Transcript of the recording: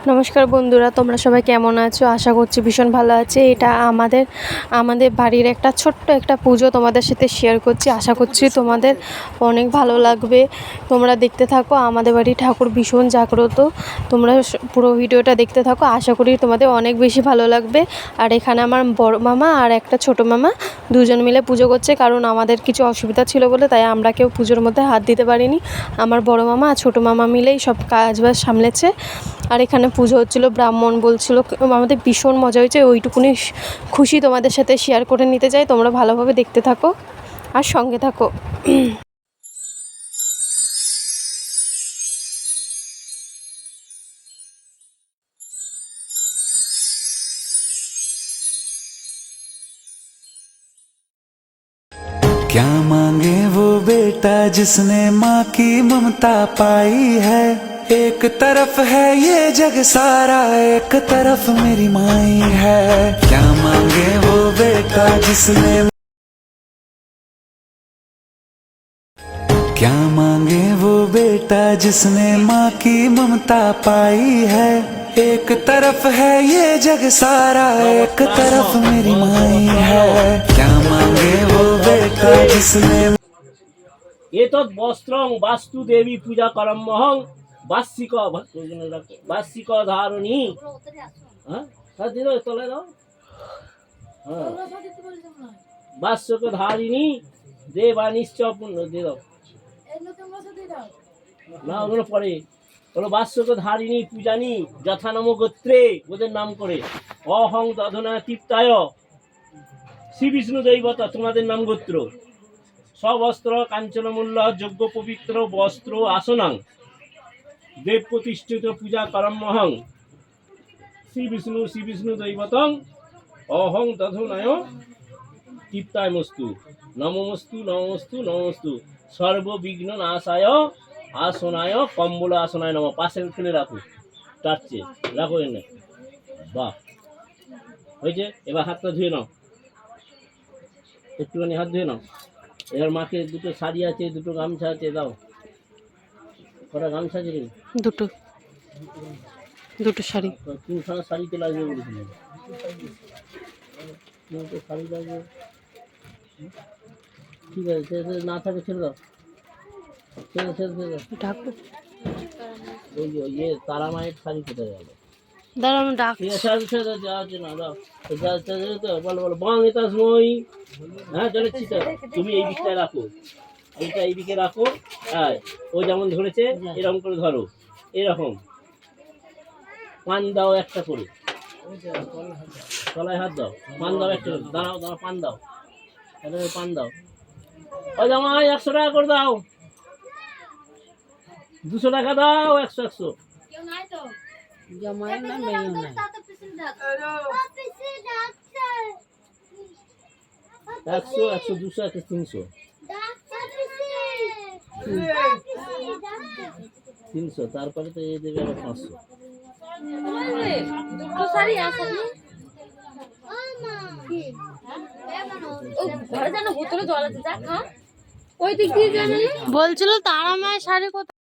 নমস্কার বন্ধুরা, তোমরা সবাই কেমন আছো? আশা করছি ভীষণ ভালো আছে। এটা আমাদের বাড়ির একটা ছোট্ট একটা পুজো তোমাদের সাথে শেয়ার করছি। আশা করছি তোমাদের অনেক ভালো লাগবে। তোমরা দেখতে থাকো। আমাদের বাড়ির ঠাকুর ভীষণ জাগ্রত। তোমরা পুরো ভিডিওটা দেখতে থাকো। আশা করি তোমাদের অনেক বেশি ভালো লাগবে। আর এখানে আমার বড় মামা আর একটা ছোট মামা দুজন মিলে পুজো করছে, কারণ আমাদের কিছু অসুবিধা ছিল বলে তাই আমরা কেউ পুজোর মধ্যে হাত দিতে পারিনি। আমার বড় মামা আর ছোটো মামা মিলেই সব কাজবাজ সামলেছে। আর এখানে পুজো হচ্ছিল, ব্রাহ্মণ বলছিল। আমাদের ভীষণ মজা হয়েছে। ওইটুকুনি খুশি তোমাদের সাথে শেয়ার করে নিতে চাই। তোমরা ভালোভাবে দেখতে থাকো আর সঙ্গে থাকো। क्या मांगे वो बेटा जिसने माँ की ममता पाई है। एक तरफ है ये जग सारा, एक तरफ मेरी माई है। क्या मांगे वो बेटा जिसने क्या मांगे वो बेटा जिसने माँ की ममता पाई है। एक तरफ है ये जग सारा, एक तरफ मेरी माई है। क्या मांगे वो बेटा जिसने एतद् वस्त्रं वास्तु देवी पूजा करमहं वार्षिक धारणी। हाँ दे दो तले दाओ। हाँ वार्षिक धारिणी देवानिश्च पुण्य दे दो না, ওগুলো পরে হলো বাস্যক ধারিণী পূজানী যথানাম গোত্রে, ওদের নাম করে অহং দধনা তৃপ্তায় শ্রী বিষ্ণু দৈবতা, তোমাদের নাম গোত্র সবস্ত্র কাঞ্চনমূল্য যোগ্য পবিত্র বস্ত্র আসনাং দেব প্রতিষ্ঠিত পূজা করমহং শ্রী বিষ্ণু দৈবতং অহং দধনায় তৃপ্তায় মস্তু নমমস্তু নমস্তু নমস্তু সর্ববিঘ্ন নাশায় আসনায় কম্বল আসনায় নম। পাশের খুলে রাখো, টাচ্ছে রাখো এনে। বাহ, হয়েছে। এবার হাতটা ধুয়ে নাও, একটুখানি হাত ধুয়ে নাও। এবার মাকে দুটো শাড়ি আছে, দুটো গামছা আছে, দাও। কটা গামছা আছে? দুটো শাড়ি। তিনখানা শাড়িতে লাগবে বলেছিলেন। শাড়ি লাগবে, ঠিক আছে। না থাকে ছেড়ে দাও, ওই যে তারা মায়ের শাড়ি কোথায় গেল? হ্যাঁ চলেছি তো। তুমি এই দিকটায় রাখো, এইটা এই দিকে রাখো। হ্যাঁ ও যেমন ধরেছে এরকম করে ধরো, এরকম পান দাও একটা করে, তলায় হাত দাও, পান দাও একটা করে। দাঁড়াও দাঁড়াও, পান দাও, পান দাও। ও জামাই 100 টাকা করে দাও, 200 টাকা দাও, 100 100। 100 100 200 300 300। তারপরে তো এই দেবে আবার 500। বলছিল তারা মায়ের শাড়ি কোথায়?